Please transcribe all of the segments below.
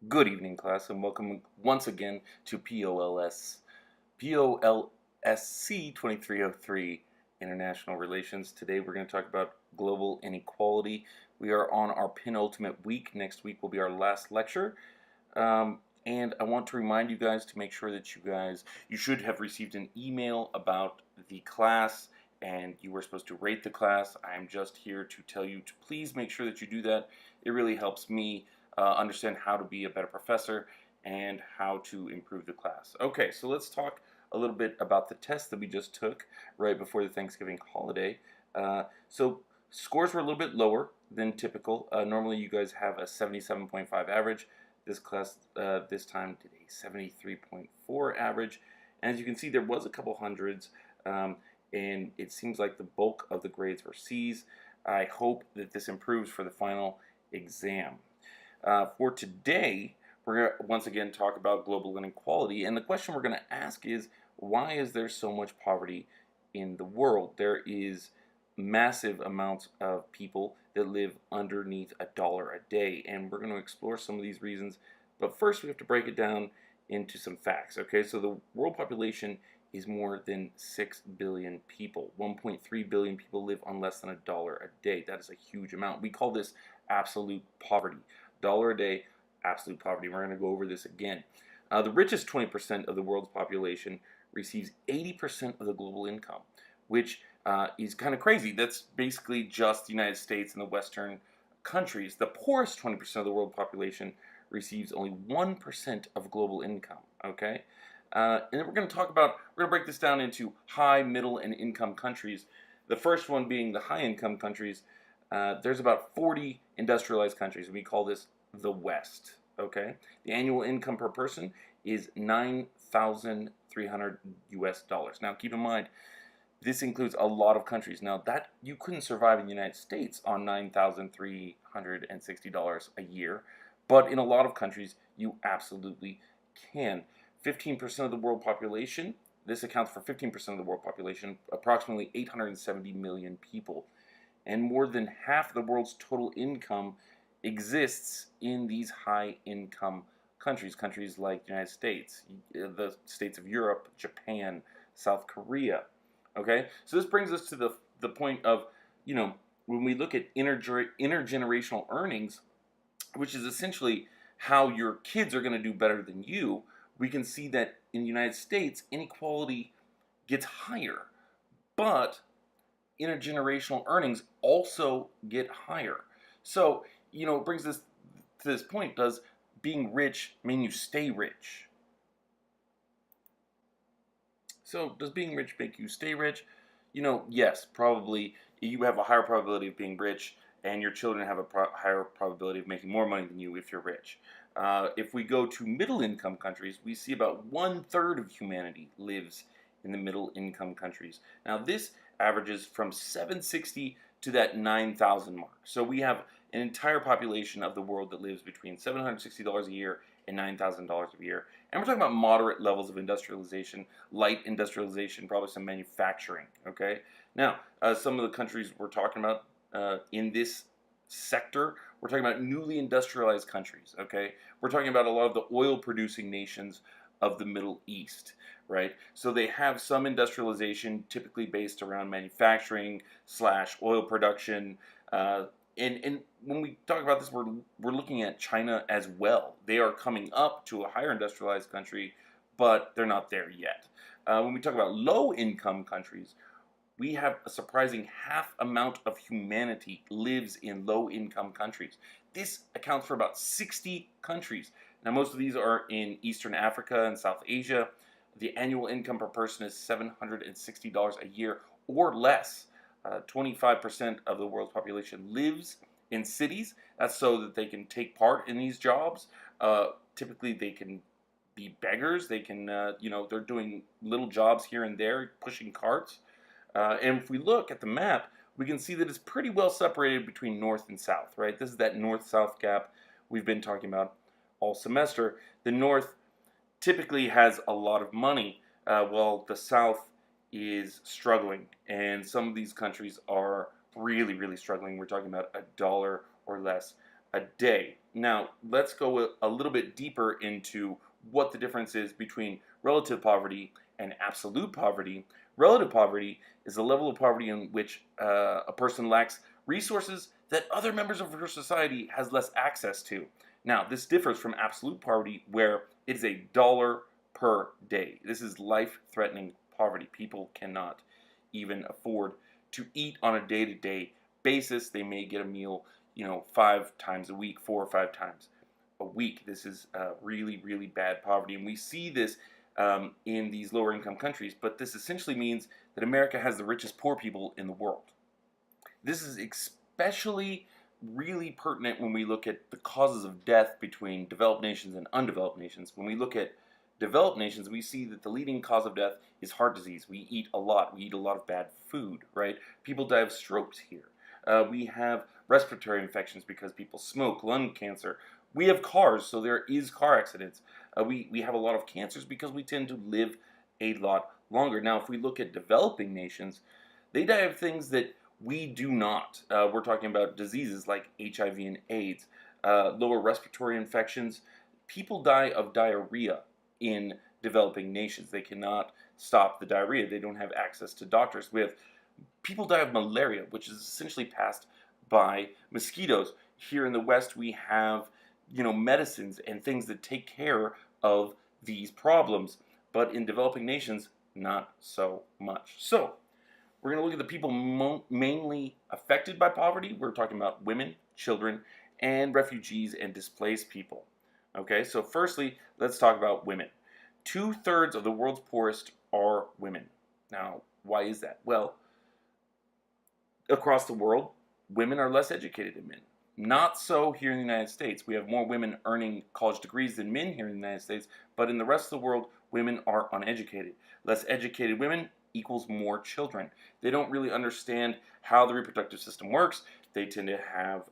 Good evening, class, and welcome once again to POLSC2303 International Relations. Today we're going to talk about global inequality. We are on our penultimate week. Next week will be our last lecture. And I want to remind you guys to make sure that you should have received an email about the class, and you were supposed to rate the class. I'm just here to tell you to please make sure that you do that. It really helps me understand how to be a better professor and how to improve the class. Okay, so let's talk a little bit about the test that we just took right before the Thanksgiving holiday. So scores were a little bit lower than typical. Normally you guys have a 77.5 average. This class this time did a 73.4 average. And as you can see, there was a couple hundreds, and it seems like the bulk of the grades were C's. I hope that this improves for the final exam. For today, we're going to once again talk about global inequality, and the question we're going to ask is, why is there so much poverty in the world? There is massive amounts of people that live underneath $1 a day, and we're going to explore some of these reasons, but first we have to break it down into some facts. Okay, so the world population is more than 6 billion people. 1.3 billion people live on less than $1 a day. That is a huge amount. We call this absolute poverty. $1 a day, absolute poverty. We're going to go over this again. The richest 20% of the world's population receives 80% of the global income, which is kind of crazy. That's basically just the United States and the Western countries. The poorest 20% of the world population receives only 1% of global income. Okay, and then we're going to break this down into high, middle, and income countries. The first one being the high income countries. There's about 40 industrialized countries, and we call this the West. Okay, the annual income per person is $9,300 US. Now, keep in mind, this includes a lot of countries. Now, that you couldn't survive in the United States on $9,360 a year, but in a lot of countries, you absolutely can. 15% of the world population. This accounts for 15% of the world population, approximately 870 million people. And more than half of the world's total income exists in these high-income countries, countries like the United States, the states of Europe, Japan, South Korea. Okay, so this brings us to the point of, when we look at intergenerational earnings, which is essentially how your kids are going to do better than you, we can see that in the United States, inequality gets higher, but intergenerational earnings also get higher. So, it brings us to this point. Does being rich mean you stay rich? So, does being rich make you stay rich? Yes, probably. You have a higher probability of being rich, and your children have a higher probability of making more money than you if you're rich. If we go to middle-income countries, we see about 1/3 of humanity lives in the middle-income countries. Now, this averages from 760 to that 9,000 mark. So we have an entire population of the world that lives between $760 a year and $9,000 a year. And we're talking about moderate levels of industrialization, light industrialization, probably some manufacturing. Okay. Now, some of the countries we're talking about in this sector, we're talking about newly industrialized countries. Okay. We're talking about a lot of the oil-producing nations of the Middle East, right? So they have some industrialization typically based around manufacturing / oil production. And when we talk about this, we're looking at China as well. They are coming up to a higher industrialized country, but they're not there yet. When we talk about low-income countries, we have a surprising half amount of humanity lives in low-income countries. This accounts for about 60 countries. Now, most of these are in Eastern Africa and South Asia. The annual income per person is $760 a year or less. 25% of the world's population lives in cities. That's so that they can take part in these jobs. Typically, they can be beggars. They can, they're doing little jobs here and there, pushing carts. And if we look at the map, we can see that it's pretty well separated between north and south, right? This is that north-south gap we've been talking about all semester. The north typically has a lot of money, while the south is struggling. And some of these countries are really, really struggling. We're talking about $1 or less a day. Now, let's go a little bit deeper into what the difference is between relative poverty and absolute poverty. Relative poverty is the level of poverty in which a person lacks resources that other members of her society has less access to. Now, this differs from absolute poverty, where it is $1 per day. This is life-threatening poverty. People cannot even afford to eat on a day-to-day basis. They may get a meal, 5 times a week, 4 or 5 times a week. This is really, really bad poverty, and we see this in these lower income countries, but this essentially means that America has the richest poor people in the world. This is especially really pertinent when we look at the causes of death between developed nations and undeveloped nations. When we look at developed nations, we see that the leading cause of death is heart disease. We eat a lot. We eat a lot of bad food, right? People die of strokes here. We have respiratory infections because people smoke, lung cancer. We have cars, so there is car accidents. We have a lot of cancers because we tend to live a lot longer. Now, if we look at developing nations, they die of things that we do not. We're talking about diseases like HIV and AIDS, lower respiratory infections. People die of diarrhea in developing nations. They cannot stop the diarrhea. They don't have access to doctors. We have people die of malaria, which is essentially passed by mosquitoes. Here in the West, we have medicines and things that take care of these problems, but in developing nations, not so much. So we're going to look at the people mainly affected by poverty. We're talking about women, children, and refugees and displaced people. Okay, so firstly, let's talk about women. 2/3 of the world's poorest are women. Now, why is that? Well, across the world, women are less educated than men. Not so here in the United States. We have more women earning college degrees than men here in the United States, but in the rest of the world, women are uneducated. Less educated women equals more children. They don't really understand how the reproductive system works. They tend to have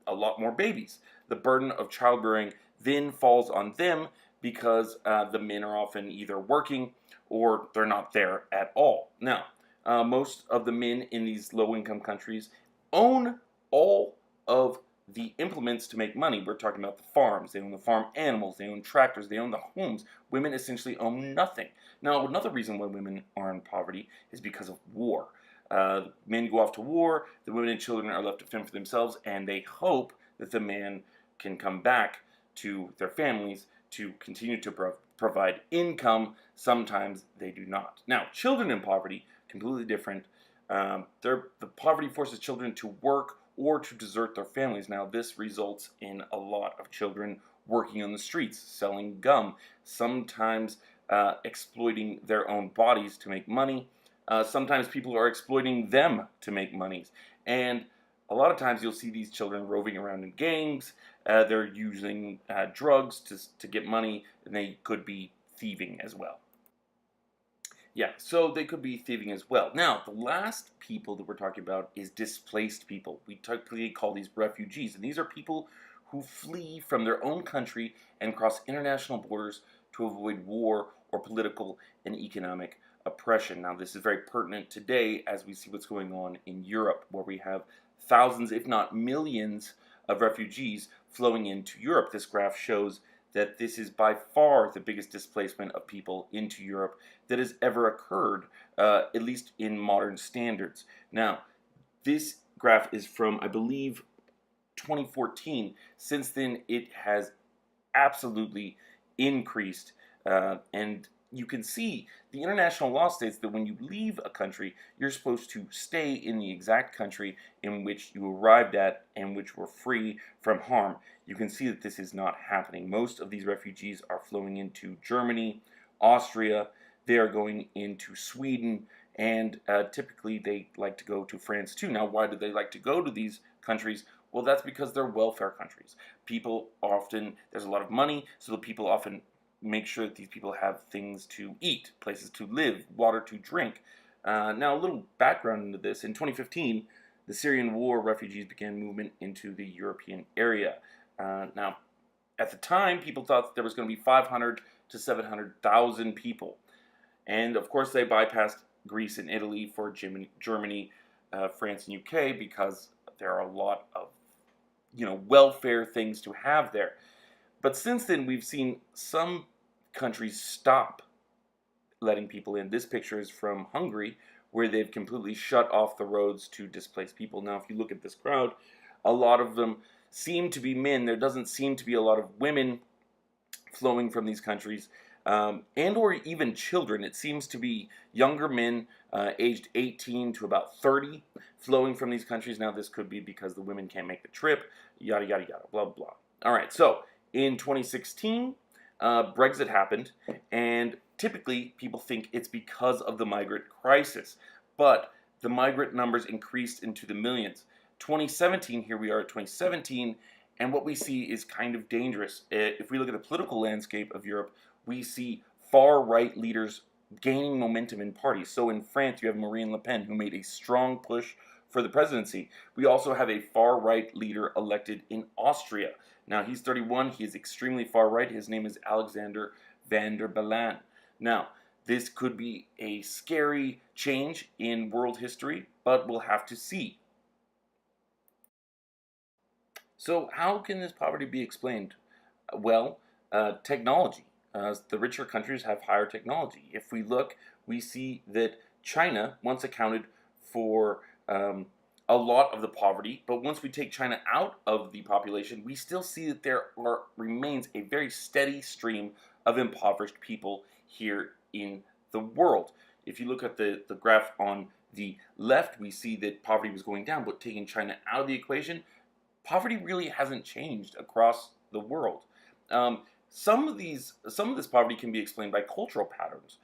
a lot more babies. The burden of childbearing then falls on them because the men are often either working or they're not there at all. Now, most of the men in these low-income countries own all of the implements to make money. We're talking about the farms. They own the farm animals. They own tractors. They own the homes. Women essentially own nothing. Now, another reason why women are in poverty is because of war. Men go off to war. The women and children are left to fend for themselves, and they hope that the man can come back to their families to continue to provide income. Sometimes they do not. Now, children in poverty, completely different. The poverty forces children to work or to desert their families. Now, this results in a lot of children working on the streets, selling gum, sometimes exploiting their own bodies to make money. Sometimes people are exploiting them to make money. And a lot of times you'll see these children roving around in gangs. They're using drugs to get money, and they could be thieving as well. Yeah, so they could be thieving as well. Now, the last people that we're talking about is displaced people. We typically call these refugees, and these are people who flee from their own country and cross international borders to avoid war or political and economic oppression. Now, this is very pertinent today as we see what's going on in Europe, where we have thousands, if not millions, of refugees flowing into Europe. This graph shows that this is by far the biggest displacement of people into Europe that has ever occurred, at least in modern standards. Now, this graph is from, I believe, 2014. Since then, it has absolutely increased, and you can see the international law states that when you leave a country, you're supposed to stay in the exact country in which you arrived at and which were free from harm. You can see that this is not happening. Most of these refugees are flowing into Germany, Austria. They are going into Sweden, and typically they like to go to France too. Now, why do they like to go to these countries? Well, that's because they're welfare countries. People often, there's a lot of money, so the people often make sure that these people have things to eat, places to live, water to drink. Now, a little background into this. In 2015, the Syrian War refugees began movement into the European area. Now, at the time, people thought that there was going to be 500 to 700,000 people. And, of course, they bypassed Greece and Italy for Germany, France, and UK because there are a lot of welfare things to have there. But since then, we've seen some countries stop letting people in. This picture is from Hungary, where they've completely shut off the roads to displaced people. Now, if you look at this crowd, a lot of them seem to be men. There doesn't seem to be a lot of women flowing from these countries, and or even children. It seems to be younger men, aged 18 to about 30, flowing from these countries. Now, this could be because the women can't make the trip, yada, yada, yada, blah, blah. All right, so in 2016, Brexit happened, and typically people think it's because of the migrant crisis, but the migrant numbers increased into the millions. 2017, here we are at 2017, and what we see is kind of dangerous. If we look at the political landscape of Europe, we see far-right leaders gaining momentum in parties. So in France, you have Marine Le Pen, who made a strong push for the presidency. We also have a far-right leader elected in Austria. Now, he's 31. He is extremely far-right. His name is Alexander van der Bellen. Now, this could be a scary change in world history, but we'll have to see. So how can this poverty be explained? Well, technology. The richer countries have higher technology. If we look, we see that China once accounted for a lot of the poverty, but once we take China out of the population, we still see that there remains a very steady stream of impoverished people here in the world. If you look at the graph on the left, we see that poverty was going down, but taking China out of the equation, poverty really hasn't changed across the world. Some of this poverty can be explained by cultural patterns.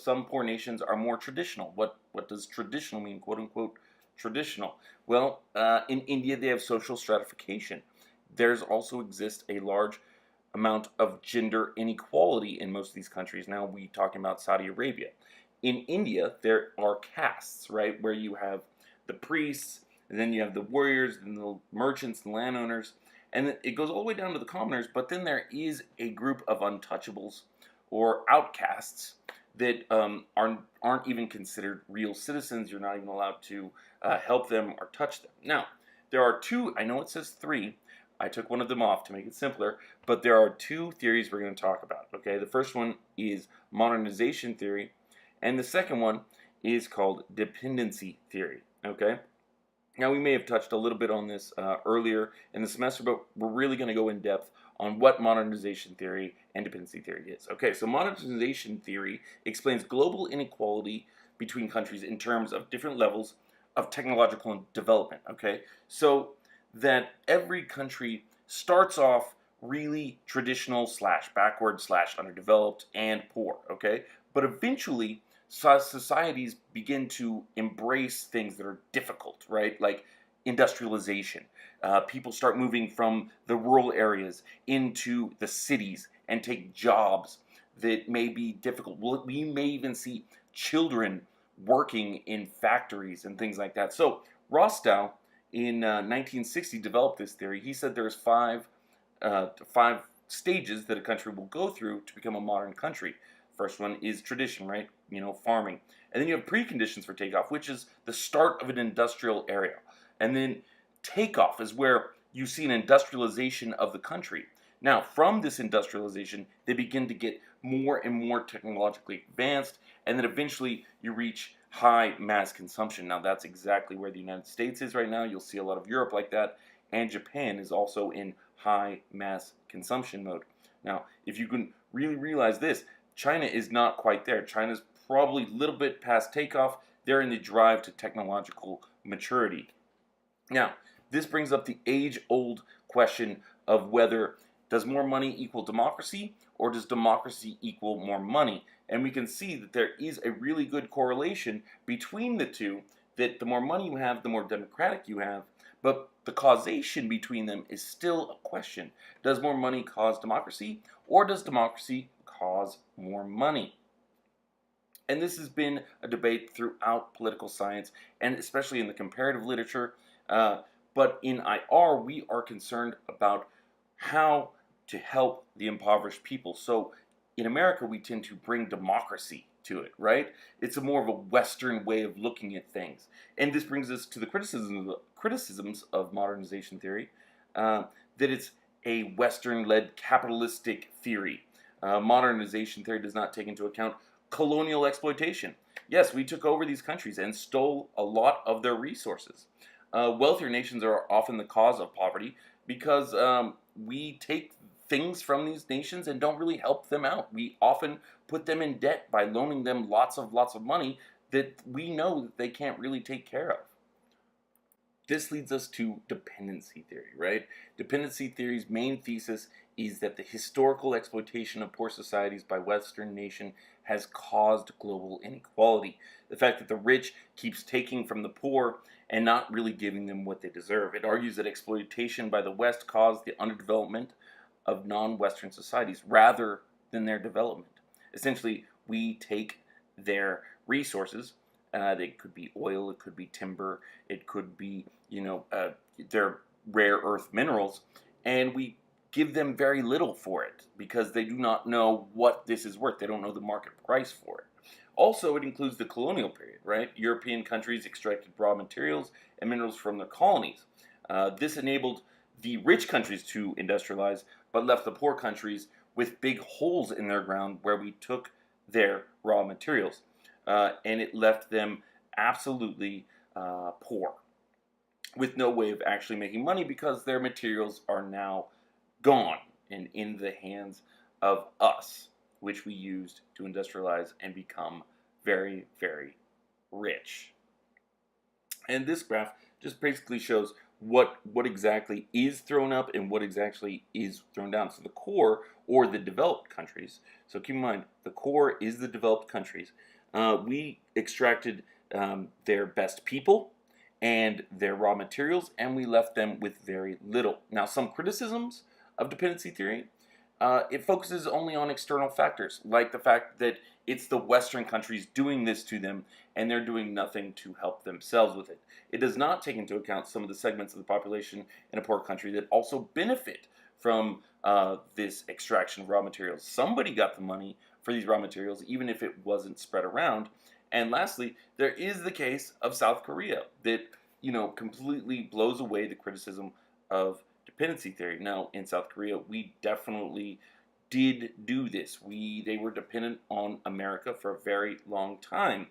Some poor nations are more traditional. What does traditional mean, quote unquote traditional? Well, in India they have social stratification. There's also exists a large amount of gender inequality in most of these countries. Now we're talking about Saudi Arabia. In India there are castes, right, where you have the priests, and then you have the warriors, and the merchants and landowners, and it goes all the way down to the commoners, but then there is a group of untouchables or outcasts that aren't even considered real citizens. You're not even allowed to help them or touch them. Now, there are two, I know it says three, I took one of them off to make it simpler, but there are two theories we're going to talk about, okay? The first one is modernization theory, and the second one is called dependency theory, okay? Now, we may have touched a little bit on this earlier in the semester, but we're really going to go in depth on what modernization theory and dependency theory is. Okay, so modernization theory explains global inequality between countries in terms of different levels of technological development, okay? So that every country starts off really traditional / backward / underdeveloped and poor, okay? But eventually societies begin to embrace things that are difficult, right? Like industrialization. People start moving from the rural areas into the cities and take jobs that may be difficult. We may even see children working in factories and things like that. So Rostow in 1960 developed this theory. He said there's five stages that a country will go through to become a modern country. First one is tradition, right? Farming. And then you have preconditions for takeoff, which is the start of an industrial area. And then takeoff is where you see an industrialization of the country. Now, from this industrialization, they begin to get more and more technologically advanced, and then eventually you reach high mass consumption. Now, that's exactly where the United States is right now. You'll see a lot of Europe like that, and Japan is also in high mass consumption mode. Now, if you can really realize this, China is not quite there. China's probably a little bit past takeoff. They're in the drive to technological maturity. Now, this brings up the age-old question of whether does more money equal democracy, or does democracy equal more money? And we can see that there is a really good correlation between the two, that the more money you have, the more democratic you have, but the causation between them is still a question. Does more money cause democracy, or does democracy cause more money? And this has been a debate throughout political science, and especially in the comparative literature. But in IR, we are concerned about how to help the impoverished people. So in America, we tend to bring democracy to it, right? It's a more of a Western way of looking at things. And this brings us to the criticisms of modernization theory. that it's a Western-led capitalistic theory. Modernization theory does not take into account colonial exploitation. Yes, we took over these countries and stole a lot of their resources. Wealthier nations are often the cause of poverty because we take things from these nations and don't really help them out. We often put them in debt by loaning them lots of money that we know that they can't really take care of. This leads us to dependency theory, right? Dependency theory's main thesis is that the historical exploitation of poor societies by Western nation has caused global inequality. The fact that the rich keeps taking from the poor and not really giving them what they deserve. It argues that exploitation by the West caused the underdevelopment of non-Western societies rather than their development. Essentially, we take their resources. They could be oil, it could be timber, it could be, their rare earth minerals, and we give them very little for it because they do not know what this is worth. They don't know the market price for it. Also, it includes the colonial period, right? European countries extracted raw materials and minerals from their colonies. This enabled the rich countries to industrialize, but left the poor countries with big holes in their ground where we took their raw materials. And it left them absolutely poor, with no way of actually making money because their materials are now gone and in the hands of us, which we used to industrialize and become very, very rich. And this graph just basically shows what exactly is thrown up and what exactly is thrown down. So the core, or the developed countries, so keep in mind, the core is the developed countries. We extracted their best people and their raw materials, and we left them with very little. Now, some criticisms of dependency theory, it focuses only on external factors, like the fact that it's the Western countries doing this to them, and they're doing nothing to help themselves with it. It does not take into account some of the segments of the population in a poor country that also benefit from this extraction of raw materials. Somebody got the money for these raw materials, even if it wasn't spread around. And lastly, there is the case of South Korea that, completely blows away the criticism of dependency theory. Now, in South Korea, we definitely did do this. They were dependent on America for a very long time.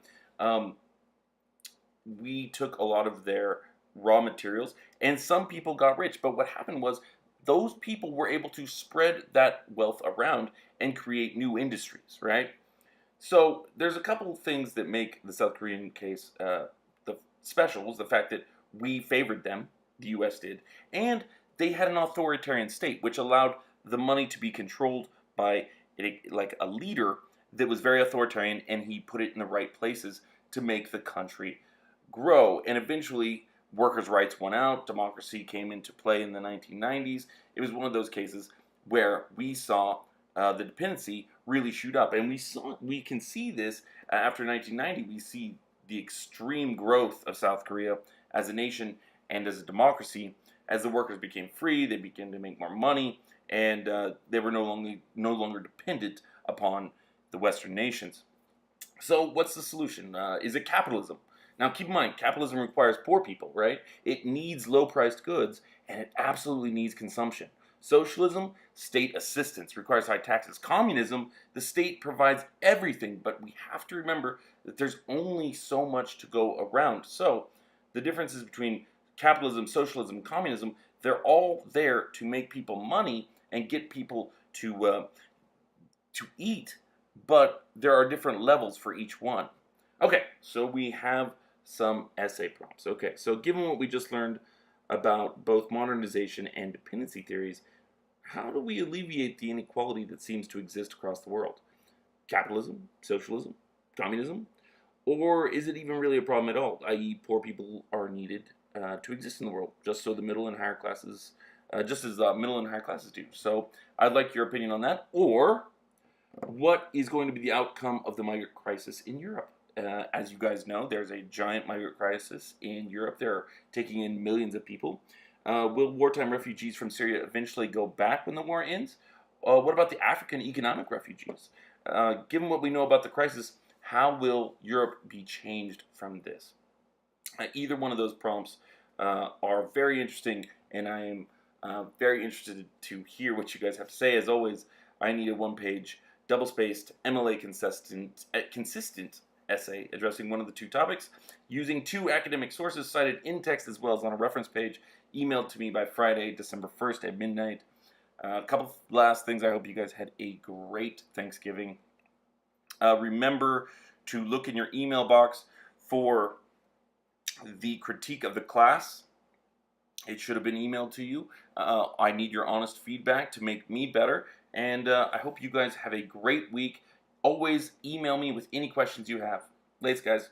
We took a lot of their raw materials, and some people got rich. But what happened was those people were able to spread that wealth around and create new industries, right? So there's a couple of things that make the South Korean case the special was the fact that we favored them, the U.S. did, and they had an authoritarian state, which allowed the money to be controlled by a leader that was very authoritarian, and he put it in the right places to make the country grow. And eventually, workers' rights won out, democracy came into play in the 1990s. It was one of those cases where we saw the dependency really shoot up, and we can see this after 1990. We see the extreme growth of South Korea as a nation and as a democracy. As the workers became free, they began to make more money, and they were no longer dependent upon the Western nations. So what's the solution? Is it capitalism? Now keep in mind, capitalism requires poor people, right? It needs low-priced goods, and it absolutely needs consumption. Socialism, state assistance, requires high taxes. Communism, the state provides everything, but we have to remember that there's only so much to go around. So the differences between capitalism, socialism, and communism, they're all there to make people money and get people to eat, but there are different levels for each one. Okay, so we have some essay prompts. Okay, so given what we just learned about both modernization and dependency theories, how do we alleviate the inequality that seems to exist across the world? Capitalism, socialism, communism? Or is it even really a problem at all, i.e. poor people are needed to exist in the world, just so the middle and higher classes, just as middle and higher classes do? So I'd like your opinion on that. Or what is going to be the outcome of the migrant crisis in Europe? As you guys know, there's a giant migrant crisis in Europe. They're taking in millions of people. Will wartime refugees from Syria eventually go back when the war ends? What about the African economic refugees? Given what we know about the crisis, how will Europe be changed from this? Either one of those prompts are very interesting, and I am Very interested to hear what you guys have to say. As always, I need a one-page, double-spaced, MLA consistent essay addressing one of the two topics, using two academic sources cited in text as well as on a reference page, emailed to me by Friday, December 1st at midnight. A couple last things. I hope you guys had a great Thanksgiving. Remember to look in your email box for the critique of the class. It should have been emailed to you. I need your honest feedback to make me better. And I hope you guys have a great week. Always email me with any questions you have. Lates, guys.